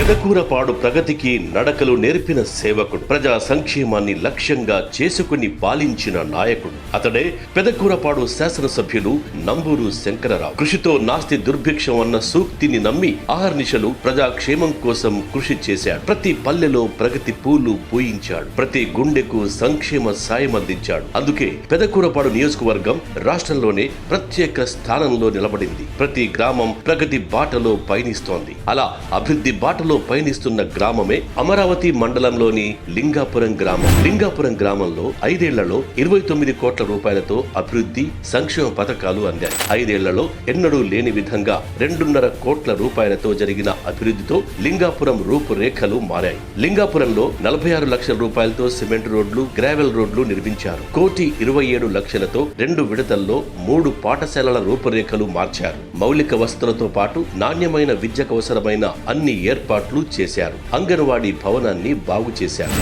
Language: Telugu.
పెదకూరపాడు ప్రగతికి నడకలు నేర్పిన సేవకుడు, ప్రజా సంక్షేమాన్ని లక్ష్యంగా చేసుకుని పాలించిన నాయకుడు. అతడే పెదకూరపాడు శాసనసభ్యులు నంబూరు శంకరరావు. కృషితో నాస్తి దుర్భిక్షం అన్న సూక్తిని నమ్మి అహర్నిశలు ప్రజాక్షేమం కోసం కృషి చేశాడు. ప్రతి పల్లెలో ప్రగతి పూలు పూయించాడు. ప్రతి గుండెకు సంక్షేమ సాయం అందించాడు. అందుకే పెదకూరపాడు నియోజకవర్గం రాష్ట్రంలోనే ప్రత్యేక స్థానంలో నిలబడింది. ప్రతి గ్రామం ప్రగతి బాటలో పయనిస్తోంది. అలా అభివృద్ధి బాటలో పయనిస్తున్న గ్రామమే అమరావతి మండలంలోని లింగాపురం గ్రామం. లింగాపురం గ్రామంలో 5 ఏళ్లలో 29 కోట్ల రూపాయలతో అభివృద్ధి సంక్షేమ పథకాలు అందాయి. 5 ఏళ్లలో ఎన్నడూ లేని విధంగా 2.5 కోట్ల రూపాయలతో జరిగిన అభివృద్ధితో లింగాపురం రూపురేఖలు మారాయి. లింగాపురంలో 46 లక్షల రూపాయలతో సిమెంట్ రోడ్లు, గ్రావెల్ రోడ్లు నిర్మించారు. 1,27 లక్షలతో 2 విడతల్లో 3 పాఠశాలల రూపురేఖలు మార్చారు. మౌలిక వసతులతో పాటు నాణ్యమైన విద్యకు అవసరమైన అన్ని ఏర్పాట్లు చేశారు. అంగన్వాడీ భవనాన్ని బాగు చేశారు.